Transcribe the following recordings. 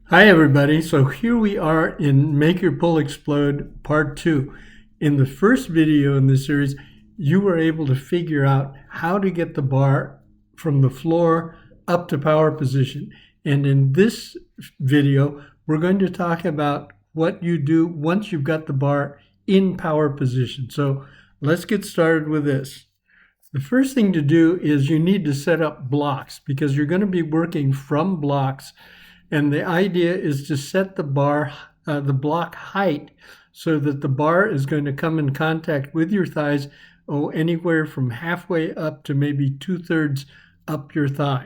Hi everybody, so here we are in Make Your Pull Explode Part 2. In the first video in this series, you were able to figure out how to get the bar from the floor up to power position. And in this video, we're going to talk about what you do once you've got the bar in power position. So let's get started with this. The first thing to do is you need to set up blocks because you're going to be working from blocks. And the idea is to set the bar, the block height, so that the bar is going to come in contact with your thighs, anywhere from halfway up to maybe 2/3 up your thigh.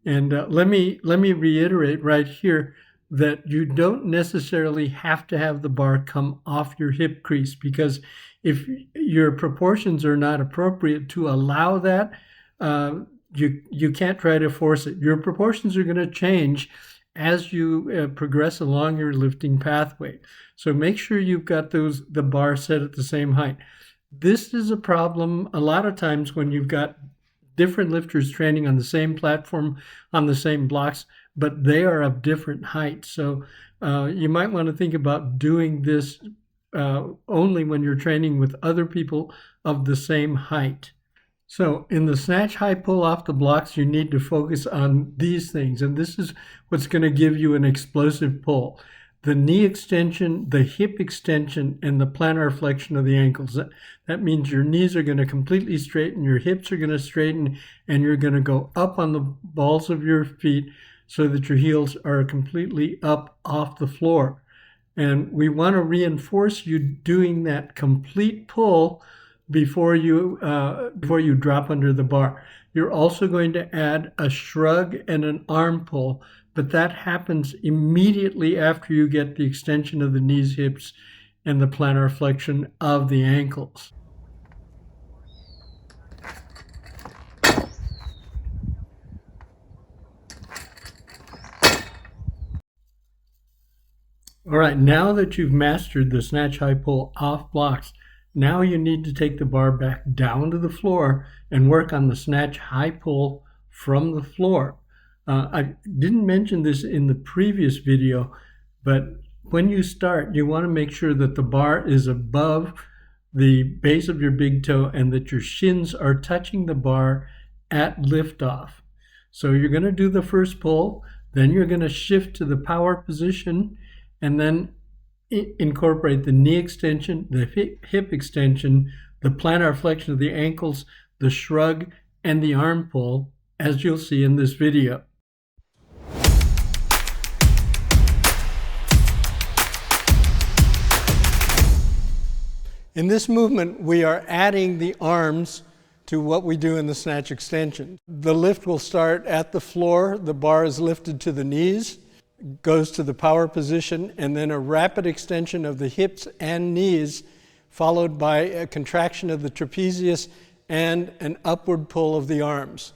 And let me reiterate right here that you don't necessarily have to have the bar come off your hip crease, because if your proportions are not appropriate to allow that, you can't try to force it. Your proportions are going to change as you progress along your lifting pathway. So make sure you've got the bar set at the same height. This is a problem a lot of times when you've got different lifters training on the same platform, on the same blocks, but they are of different heights. So you might want to think about doing this only when you're training with other people of the same height. So in the snatch high pull off the blocks, you need to focus on these things. And this is what's going to give you an explosive pull. The knee extension, the hip extension, and the plantar flexion of the ankles. That means your knees are going to completely straighten, your hips are going to straighten, and you're going to go up on the balls of your feet so that your heels are completely up off the floor. And we want to reinforce you doing that complete pull before you drop under the bar. You're also going to add a shrug and an arm pull, but that happens immediately after you get the extension of the knees, hips, and the plantar flexion of the ankles. All right, now that you've mastered the snatch high pull off blocks, now you need to take the bar back down to the floor and work on the snatch high pull from the floor. I didn't mention this in the previous video, but when you start, you want to make sure that the bar is above the base of your big toe and that your shins are touching the bar at liftoff. So you're going to do the first pull, then you're going to shift to the power position, and then incorporate the knee extension, the hip extension, the plantar flexion of the ankles, the shrug, and the arm pull, as you'll see in this video. In this movement, we are adding the arms to what we do in the snatch extension. The lift will start at the floor, the bar is lifted to the knees, goes to the power position, and then a rapid extension of the hips and knees, followed by a contraction of the trapezius and an upward pull of the arms.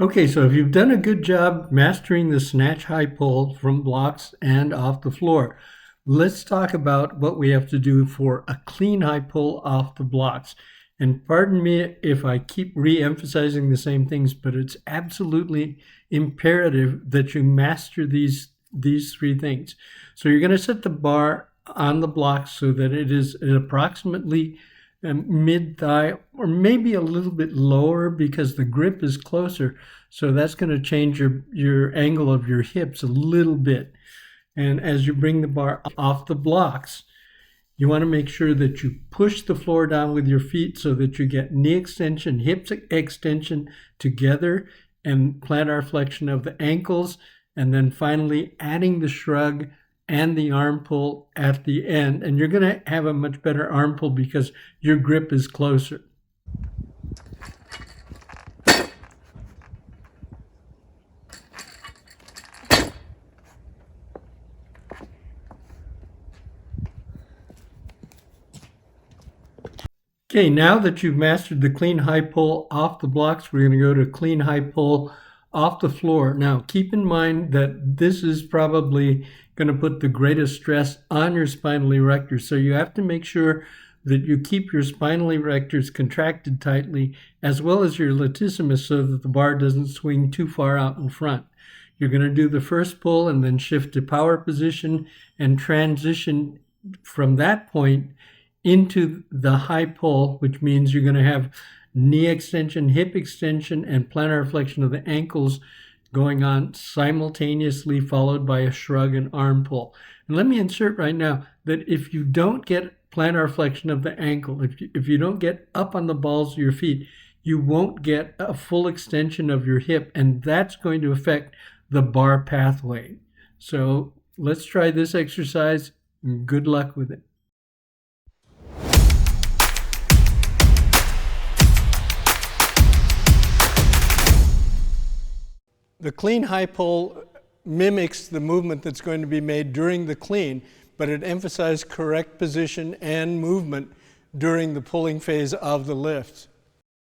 Okay, so if you've done a good job mastering the snatch high pull from blocks and off the floor, let's talk about what we have to do for a clean high pull off the blocks. And pardon me if I keep re-emphasizing the same things, but it's absolutely imperative that you master these three things. So you're going to set the bar on the blocks so that it is approximately mid-thigh, or maybe a little bit lower because the grip is closer. So that's going to change your angle of your hips a little bit. And as you bring the bar off the blocks, You want to make sure that you push the floor down with your feet so that you get knee extension, hip extension together, and plantar flexion of the ankles, and then finally adding the shrug and the arm pull at the end. And you're going to have a much better arm pull because your grip is closer. Okay, now that you've mastered the clean high pull off the blocks, we're going to go to clean high pull off the floor. Now, keep in mind that this is probably going to put the greatest stress on your spinal erectors. So you have to make sure that you keep your spinal erectors contracted tightly, as well as your latissimus, so that the bar doesn't swing too far out in front. You're going to do the first pull and then shift to power position and transition from that point into the high pull, which means you're going to have knee extension, hip extension, and plantar flexion of the ankles going on simultaneously, followed by a shrug and arm pull. And let me insert right now that if you don't get plantar flexion of the ankle, if you don't get up on the balls of your feet, you won't get a full extension of your hip, and that's going to affect the bar pathway. So let's try this exercise. Good luck with it. The clean high pull mimics the movement that's going to be made during the clean, but it emphasizes correct position and movement during the pulling phase of the lift.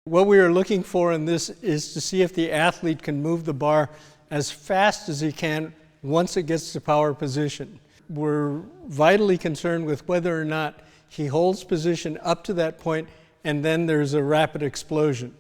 What we are looking for in this is to see if the athlete can move the bar as fast as he can once it gets to power position. We're vitally concerned with whether or not he holds position up to that point and then there's a rapid explosion.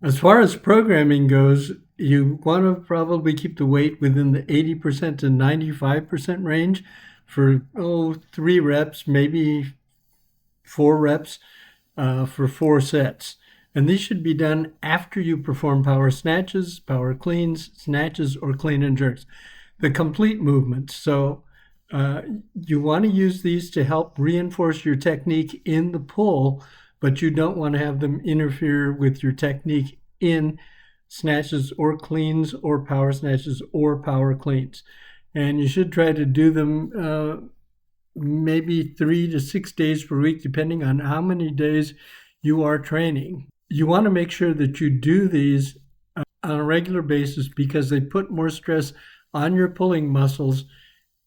As far as programming goes, you want to probably keep the weight within the 80% to 95% range for 3 reps, maybe 4 reps for 4 sets. And these should be done after you perform power snatches, power cleans, snatches, or clean and jerks. The complete movements. So you want to use these to help reinforce your technique in the pull, but you don't want to have them interfere with your technique in snatches or cleans or power snatches or power cleans. And you should try to do them maybe 3 to 6 days per week, depending on how many days you are training. You want to make sure that you do these on a regular basis because they put more stress on your pulling muscles,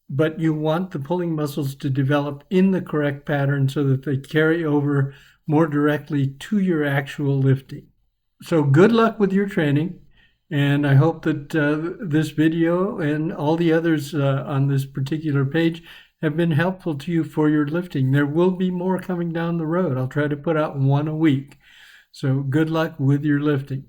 but you want the pulling muscles to develop in the correct pattern so that they carry over more directly to your actual lifting. So good luck with your training, and I hope that this video and all the others on this particular page have been helpful to you for your lifting. There will be more coming down the road. I'll try to put out 1 a week. So good luck with your lifting.